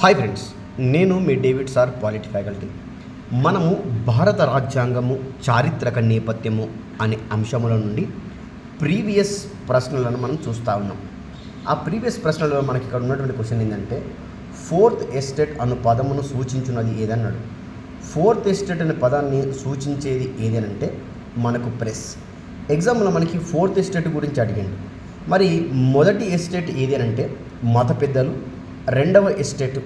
Hi friends, నేను మీ David sir polity faculty. మనము భారత రాజ్యాంగము చారిత్రక నేపథ్యము అనే అంశముల నుండి ప్రీవియస్ ప్రశ్నలను మనం చూస్తూ ఉన్నాం. ఆ ప్రీవియస్ ప్రశ్నలో మనకి ఇక్కడ ఉన్నటువంటి క్వశ్చన్ ఏంటంటే, ఫోర్త్ ఎస్టేట్ అను పదమును సూచించున్నది ఏదన్నాడు. ఫోర్త్ ఎస్టేట్ అనే పదాన్ని సూచించేది ఏదేనంటే మనకు ప్రెస్. ఎగ్జామ్లో మనకి ఫోర్త్ ఎస్టేట్ గురించి అడిగాడు. మరి మొదటి ఎస్టేట్ ఏదేనంటే మత పెద్దలు, రెండవ ఎస్టేటు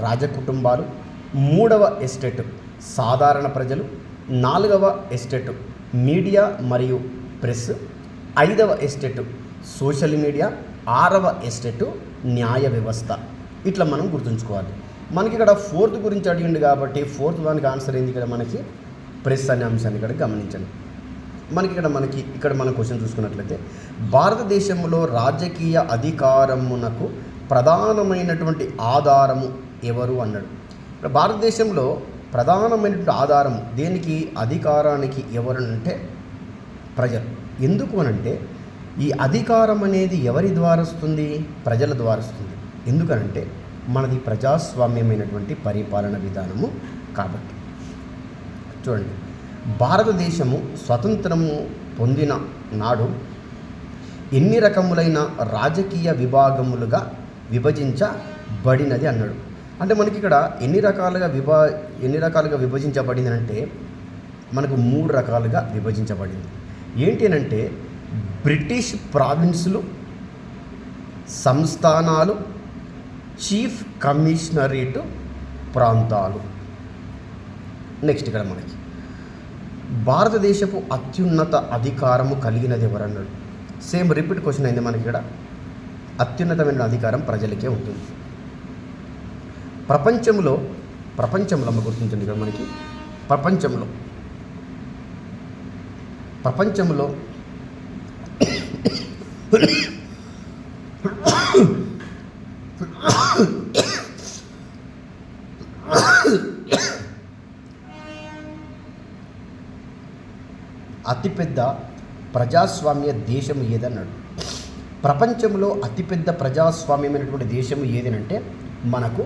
రాజకుటుంబాలు, మూడవ ఎస్టేటు సాధారణ ప్రజలు, నాలుగవ ఎస్టేటు మీడియా మరియు ప్రెస్, ఐదవ ఎస్టేటు సోషల్ మీడియా, ఆరవ ఎస్టేటు న్యాయ వ్యవస్థ. ఇట్లా మనం గుర్తుంచుకోవాలి. మనకి ఇక్కడ ఫోర్త్ గురించి అడిగింది కాబట్టి ఫోర్త్ దానికి ఆన్సర్ ఏంది? ఇక్కడ మనకి ప్రెస్ అనే అంశాన్ని ఇక్కడ గమనించండి. ఇక్కడ మన క్వశ్చన్ చూసుకున్నట్లయితే, భారతదేశంలో రాజకీయ అధికారమునకు ప్రధానమైనటువంటి ఆధారము ఎవరు అన్నాడు. ఇక్కడ భారతదేశంలో ప్రధానమైనటువంటి ఆధారం దేనికి, అధికారానికి ఎవరనంటే ప్రజలు. ఎందుకు అనంటే ఈ అధికారం అనేది ఎవరి ద్వారా వస్తుంది? ప్రజల ద్వారా వస్తుంది. ఎందుకనంటే మనది ప్రజాస్వామ్యమైనటువంటి పరిపాలన విధానము కాబట్టి. చూడండి, భారతదేశము స్వతంత్రము పొందిన నాడు ఎన్ని రకములైన రాజకీయ విభాగములుగా విభజించబడినది అన్నాడు. అంటే మనకి ఇక్కడ ఎన్ని రకాలుగా విభజించబడింది అంటే మనకు 3 రకాలుగా విభజించబడింది. ఏంటి అంటే బ్రిటిష్ ప్రావిన్సులు, సంస్థానాలు, చీఫ్ కమిషనరేటు ప్రాంతాలు. నెక్స్ట్ ఇక్కడ మనకి భారతదేశపు అత్యున్నత అధికారము కలిగినది ఎవరన్నాడు. సేమ్ రిపీట్ క్వశ్చన్ అయింది మనకి ఇక్కడ. అత్యున్నతమైన అధికారం ప్రజలకే ఉంటుంది. ప్రపంచంలో అమ్మ గుర్తించండి. ఇక్కడ మనకి ప్రపంచంలో అతిపెద్ద ప్రజాస్వామ్య దేశం ఏదన్నాడు. ప్రపంచంలో అతిపెద్ద ప్రజాస్వామ్యమైనటువంటి దేశము ఏదనంటే మనకు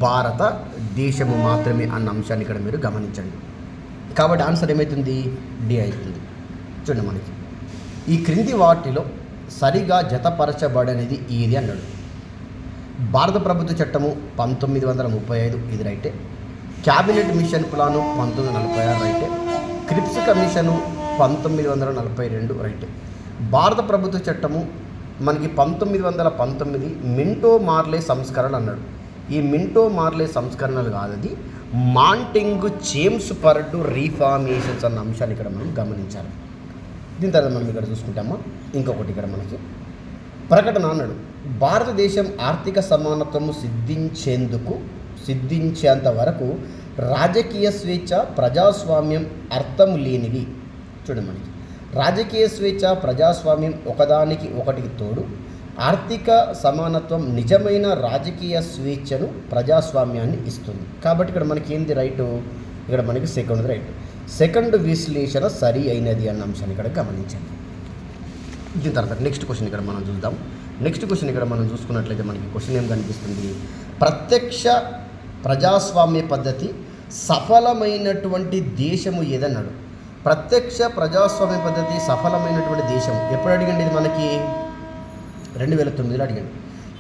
భారతదేశము మాత్రమే అన్న అంశాన్ని ఇక్కడ మీరు గమనించండి. కాబట్టి ఆన్సర్ ఏమవుతుంది? డి అవుతుంది. చూడండి, మనకి ఈ క్రింది వాటిలో సరిగా జతపరచబడనిది ఏది అన్నాడు. భారత ప్రభుత్వ చట్టము 1935 ఇది రైటే. క్యాబినెట్ మిషన్ ప్లాను 1946 రైటే. క్రిప్స్ కమిషను 1942 రైటే. భారత ప్రభుత్వ చట్టము మనకి 1919 మింటో మార్లే సంస్కరణ అన్నాడు. ఈ మింటో మార్లే సంస్కరణలు కాదది మాంటెంగు చేమ్స్ పర్డు రీఫార్మేషన్స్ అన్న అంశాన్ని ఇక్కడ మనం గమనించాలి. దీని తర్వాత మనం ఇక్కడ చూసుకుంటామా ఇంకొకటి ఇక్కడ మనకి ప్రకటన అన్నాడు. భారతదేశం ఆర్థిక సమానత్వము సిద్ధించేంత వరకు రాజకీయ స్వేచ్ఛ, ప్రజాస్వామ్యం అర్థము లేనివి. చూడండి, మనకి రాజకీయ స్వేచ్ఛ, ప్రజాస్వామ్యం ఒకదానికి ఒకటికి తోడు ఆర్థిక సమానత్వం నిజమైన రాజకీయ స్వేచ్ఛను, ప్రజాస్వామ్యాన్ని ఇస్తుంది. కాబట్టి ఇక్కడ మనకి ఏంది రైటు? ఇక్కడ మనకి సెకండ్ రైట్. సెకండ్ విశ్లేషణ సరి అయినది అన్న అంశాన్ని ఇక్కడ గమనించండి. దీని తర్వాత నెక్స్ట్ క్వశ్చన్ ఇక్కడ మనం చూద్దాం. నెక్స్ట్ క్వశ్చన్ ఇక్కడ మనం చూసుకున్నట్లయితే మనకి క్వశ్చన్ ఏం కనిపిస్తుంది? ప్రత్యక్ష ప్రజాస్వామ్య పద్ధతి సఫలమైనటువంటి దేశము ఏదన్నాడు. ప్రత్యక్ష ప్రజాస్వామ్య పద్ధతి సఫలమైనటువంటి దేశం ఎప్పుడు అడిగండి? ఇది మనకి 2009లో అడిగండి.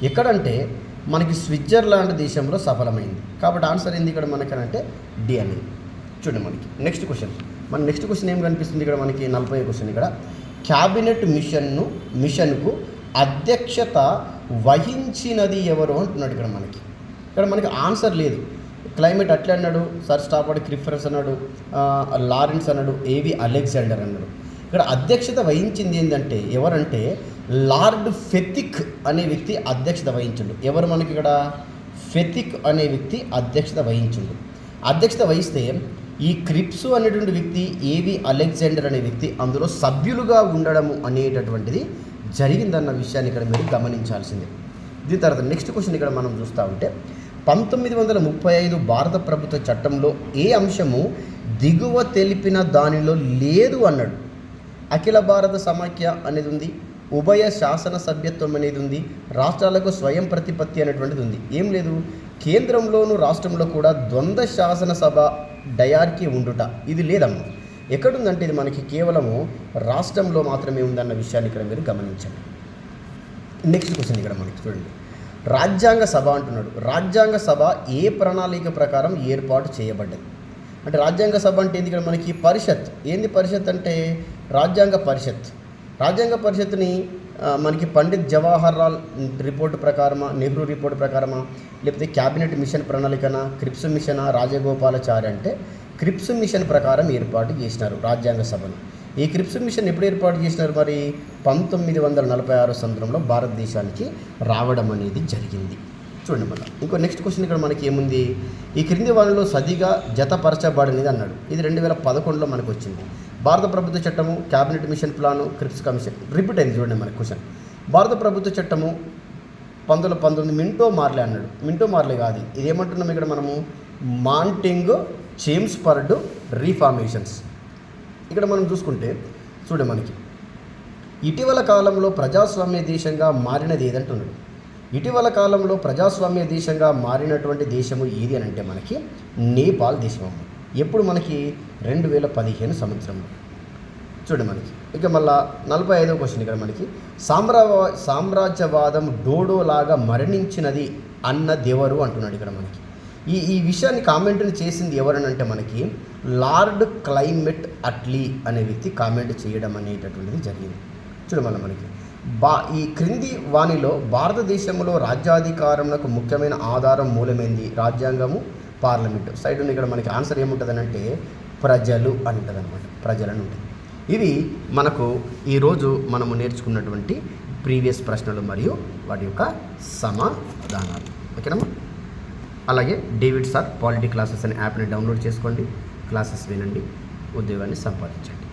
ఎక్కడంటే మనకి స్విట్జర్లాండ్ దేశంలో సఫలమైంది. కాబట్టి ఆన్సర్ ఏంది ఇక్కడ మనకనంటే డి అనేది. చూడండి, మనకి నెక్స్ట్ క్వశ్చన్ ఏం కనిపిస్తుంది? ఇక్కడ మనకి 40 క్వశ్చన్. ఇక్కడ క్యాబినెట్ మిషన్కు అధ్యక్షత వహించినది ఎవరు అంటున్నాడు. ఇక్కడ మనకి ఆన్సర్ లేదు. క్లైమేట్ అట్లా అన్నాడు, సర్ స్టాఫర్డ్ క్రిఫరెన్స్ అన్నాడు, లారెన్స్ అన్నాడు, ఏవి అలెగ్జాండర్ అన్నాడు. ఇక్కడ అధ్యక్షత వహించింది ఏంటంటే ఎవరంటే లార్డ్ ఫెతిక్ అనే వ్యక్తి అధ్యక్షత వహించిండు. ఎవరు మనకి ఇక్కడ? ఫెతిక్ అనే వ్యక్తి అధ్యక్షత వహించిండు. అధ్యక్షత వహిస్తే ఈ క్రిప్స్ అనేటువంటి వ్యక్తి, ఏవి అలెగ్జాండర్ అనే వ్యక్తి అందులో సభ్యులుగా ఉండడము అనేటటువంటిది జరిగిందన్న విషయాన్ని ఇక్కడ మీరు గమనించాల్సిందే. దీని తర్వాత నెక్స్ట్ క్వశ్చన్ ఇక్కడ మనం చూస్తూ ఉంటే 1935 భారత ప్రభుత్వ చట్టంలో ఏ అంశము దిగువ తెలిపిన దానిలో లేదు అన్నాడు. అఖిల భారత సమాఖ్య అనేది ఉంది, ఉభయ శాసన సభ్యత్వం అనేది ఉంది, రాష్ట్రాలకు స్వయం ప్రతిపత్తి అనేటువంటిది ఉంది. ఏం లేదు, కేంద్రంలోను రాష్ట్రంలో కూడా ద్వంద్వ శాసనసభ డయార్కీ ఉండుట ఇది లేదమ్మా. ఎక్కడుందంటే ఇది మనకి కేవలము రాష్ట్రంలో మాత్రమే ఉందన్న విషయాన్ని ఇక్కడ మీరు గమనించండి. నెక్స్ట్ క్వశ్చన్ ఇక్కడ మనకి చూడండి, రాజ్యాంగ సభ అంటున్నాడు. రాజ్యాంగ సభ ఏ ప్రణాళిక ప్రకారం ఏర్పాటు చేయబడ్డది అంటే రాజ్యాంగ సభ అంటే ఏంది ఇక్కడ మనకి పరిషత్. ఏంది పరిషత్ అంటే రాజ్యాంగ పరిషత్. రాజ్యాంగ పరిషత్ని మనకి పండిత్ జవహర్ లాల్ రిపోర్టు ప్రకారమా, నెహ్రూ రిపోర్టు ప్రకారమా, లేకపోతే క్యాబినెట్ మిషన్ ప్రణాళికనా, క్రిప్స్ మిషనా, రాజగోపాలాచారి అంటే క్రిప్స్ మిషన్ ప్రకారం ఏర్పాటు చేసినారు రాజ్యాంగ సభను. ఈ క్రిప్స్ మిషన్ ఎప్పుడు ఏర్పాటు చేసినారు మరి 1946 సంవత్సరంలో భారతదేశానికి రావడం అనేది జరిగింది. చూడండి మళ్ళీ ఇంకో నెక్స్ట్ క్వశ్చన్ ఇక్కడ మనకి ఏముంది, ఈ క్రింది వారిలో సదిగా జతపరచబడినది అన్నాడు. ఇది 2011లో మనకు వచ్చింది. భారత ప్రభుత్వ చట్టము, cabinet machine plan, క్రిప్స్ commission repeat అయింది. చూడండి మన క్వశ్చన్, భారత ప్రభుత్వ చట్టము 1919 మింటో మార్లే అన్నాడు. మింటో మార్లే కాదు, ఇది ఏమంటున్నాం ఇక్కడ మనము మాంటింగ్ చేమ్స్ఫర్డ్ రీఫార్మేషన్స్. ఇక్కడ మనం చూసుకుంటే చూడండి మనకి ఇటీవల కాలంలో ప్రజాస్వామ్య దేశంగా మారినది ఏదంటున్నాడు. ఇటీవల కాలంలో ప్రజాస్వామ్య దేశంగా మారినటువంటి దేశము ఏది అని అంటే మనకి నేపాల్ దేశం. ఎప్పుడు మనకి 2015 సంవత్సరంలో. చూడండి మనకి ఇక మళ్ళా 45వ క్వశ్చన్ ఇక్కడ మనకి సామ్రాజ్యవాదం డోడోలాగా మరణించినది అన్నదెవరు అంటున్నాడు. ఇక్కడ మనకి ఈ విషయాన్ని కామెంట్ని చేసింది ఎవరని అంటే మనకి లార్డ్ క్లైమెట్ అట్లీ అనే వ్యక్తి కామెంట్ చేయడం అనేటటువంటిది జరిగింది. చూడమల్ల మనకి ఈ క్రింది వాణిలో భారతదేశంలో రాజ్యాధికారంలో ముఖ్యమైన ఆధారం మూలమైంది రాజ్యాంగము, పార్లమెంటు. సైడ్ ఉన్న ఇక్కడ మనకి ఆన్సర్ ఏముంటుంది అంటే ప్రజలు అని ఉంటుంది అనమాట, ప్రజలను ఉంటుంది. ఇవి మనకు ఈరోజు మనము నేర్చుకున్నటువంటి ప్రీవియస్ ప్రశ్నలు మరియు వాటి యొక్క సమాధానాలు. ఓకేనమ్మా. అలాగే డేవిడ్ సార్ పాలిటీ క్లాసెస్ అనే యాప్ని డౌన్లోడ్ చేసుకోండి, క్లాసెస్ వినండి, ఉద్యోగాన్ని సంపాదించండి.